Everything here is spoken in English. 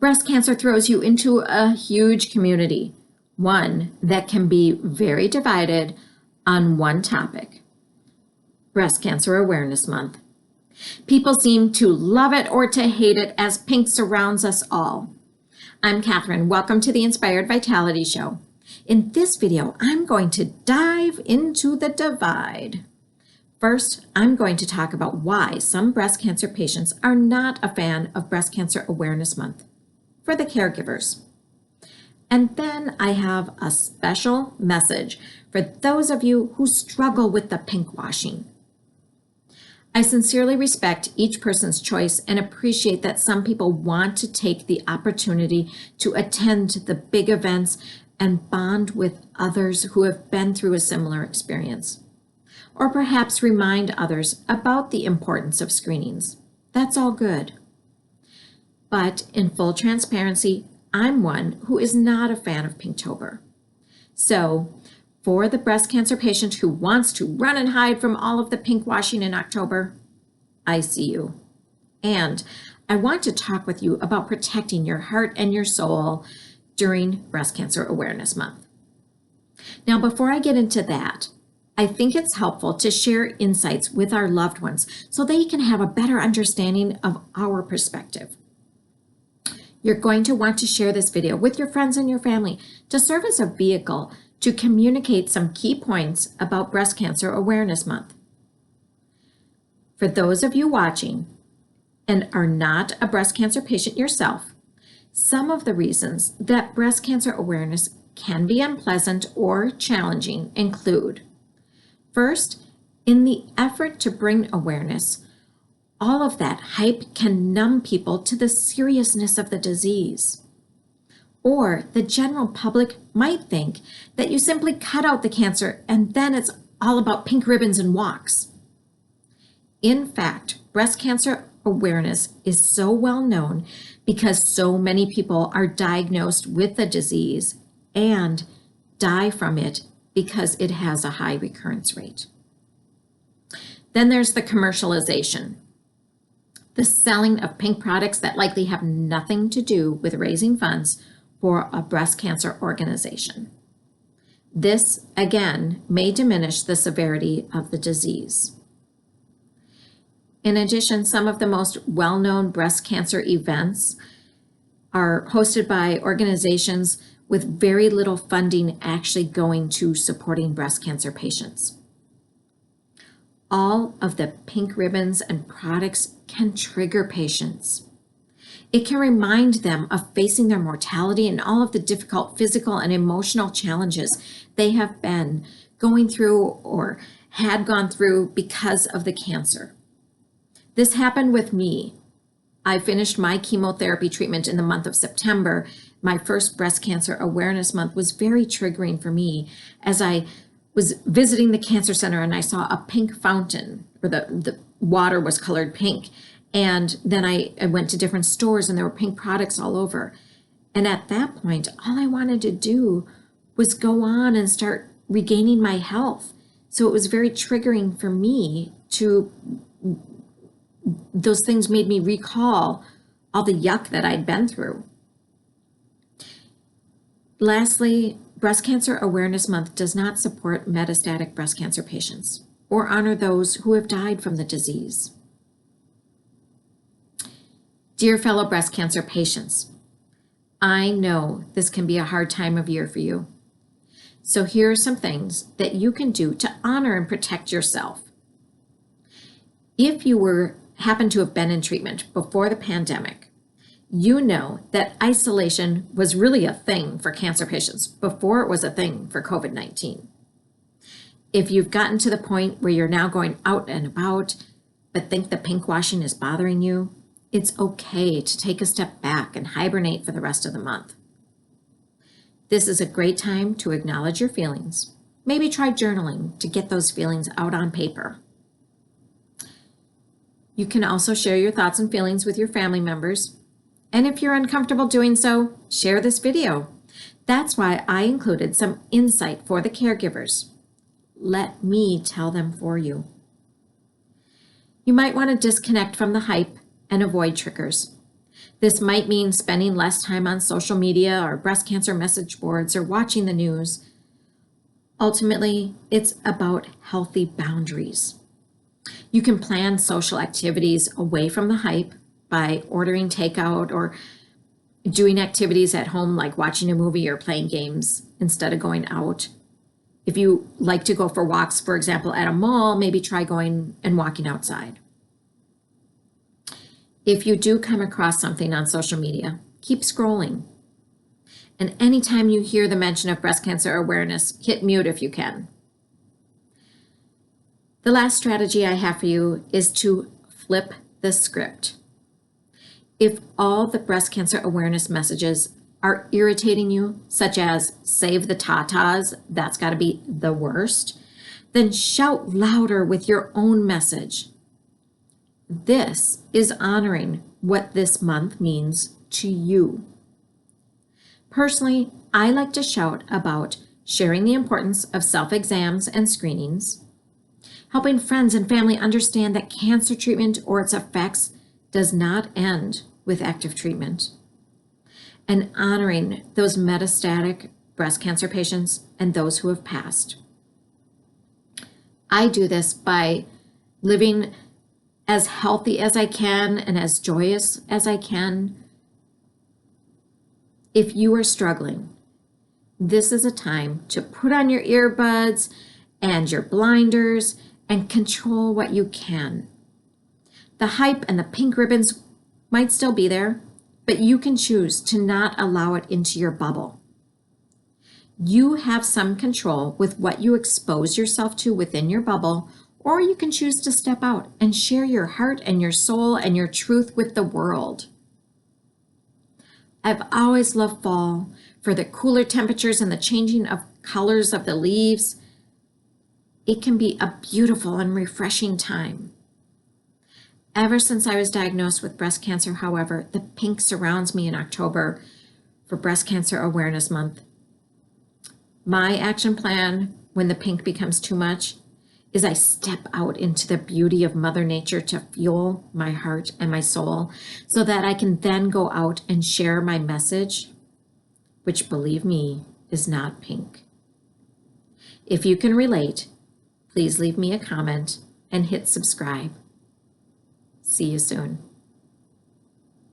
Breast cancer throws you into a huge community, one that can be very divided on one topic: Breast Cancer Awareness Month. People seem to love it or to hate it as pink surrounds us all. I'm Catherine. Welcome to the Inspired Vitality Show. In this video, I'm going to dive into the divide. First, I'm going to talk about why some breast cancer patients are not a fan of Breast Cancer Awareness Month for the caregivers. And then I have a special message for those of you who struggle with the pink washing. I sincerely respect each person's choice and appreciate that some people want to take the opportunity to attend the big events and bond with others who have been through a similar experience, or perhaps remind others about the importance of screenings. That's all good. But in full transparency, I'm one who is not a fan of Pinktober. So for the breast cancer patient who wants to run and hide from all of the pink washing in October, I see you. And I want to talk with you about protecting your heart and your soul during Breast Cancer Awareness Month. Now, before I get into that, I think it's helpful to share insights with our loved ones so they can have a better understanding of our perspective. You're going to want to share this video with your friends and your family to serve as a vehicle to communicate some key points about Breast Cancer Awareness Month. For those of you watching and are not a breast cancer patient yourself, some of the reasons that breast cancer awareness can be unpleasant or challenging include: first, in the effort to bring awareness, all of that hype can numb people to the seriousness of the disease. Or the general public might think that you simply cut out the cancer and then it's all about pink ribbons and walks. In fact, breast cancer awareness is so well known because so many people are diagnosed with the disease and die from it because it has a high recurrence rate. Then there's the commercialization, the selling of pink products that likely have nothing to do with raising funds for a breast cancer organization. This, again, may diminish the severity of the disease. In addition, some of the most well-known breast cancer events are hosted by organizations with very little funding actually going to supporting breast cancer patients. All of the pink ribbons and products can trigger patients. It can remind them of facing their mortality and all of the difficult physical and emotional challenges they have been going through or had gone through because of the cancer. This happened with me. I finished my chemotherapy treatment in the month of September. My first Breast Cancer Awareness Month was very triggering for me as I was visiting the cancer center and I saw a pink fountain, or the water was colored pink. And then I went to different stores and there were pink products all over. And at that point, all I wanted to do was go on and start regaining my health. So it was very triggering for me those things made me recall all the yuck that I'd been through. Lastly, Breast Cancer Awareness Month does not support metastatic breast cancer patients or honor those who have died from the disease. Dear fellow breast cancer patients, I know this can be a hard time of year for you. So here are some things that you can do to honor and protect yourself. If you happen to have been in treatment before the pandemic, you know that isolation was really a thing for cancer patients before it was a thing for COVID-19. If you've gotten to the point where you're now going out and about, but think the pink washing is bothering you, it's okay to take a step back and hibernate for the rest of the month. This is a great time to acknowledge your feelings. Maybe try journaling to get those feelings out on paper. You can also share your thoughts and feelings with your family members. And if you're uncomfortable doing so, share this video. That's why I included some insight for the caregivers. Let me tell them for you. You might want to disconnect from the hype and avoid triggers. This might mean spending less time on social media or breast cancer message boards or watching the news. Ultimately, it's about healthy boundaries. You can plan social activities away from the hype by ordering takeout or doing activities at home like watching a movie or playing games instead of going out. If you like to go for walks, for example, at a mall, maybe try going and walking outside. If you do come across something on social media, keep scrolling. And anytime you hear the mention of breast cancer awareness, hit mute if you can. The last strategy I have for you is to flip the script. If all the breast cancer awareness messages are irritating you, such as save the tatas, that's got to be the worst, then shout louder with your own message. This is honoring what this month means to you. Personally, I like to shout about sharing the importance of self-exams and screenings, helping friends and family understand that cancer treatment or its effects does not end with active treatment, and honoring those metastatic breast cancer patients and those who have passed. I do this by living as healthy as I can and as joyous as I can. If you are struggling, this is a time to put on your earbuds and your blinders and control what you can. The hype and the pink ribbons might still be there, but you can choose to not allow it into your bubble. You have some control with what you expose yourself to within your bubble, or you can choose to step out and share your heart and your soul and your truth with the world. I've always loved fall for the cooler temperatures and the changing of colors of the leaves. It can be a beautiful and refreshing time. Ever since I was diagnosed with breast cancer, however, the pink surrounds me in October for Breast Cancer Awareness Month. My action plan when the pink becomes too much is I step out into the beauty of Mother Nature to fuel my heart and my soul so that I can then go out and share my message, which, believe me, is not pink. If you can relate, please leave me a comment and hit subscribe. See you soon.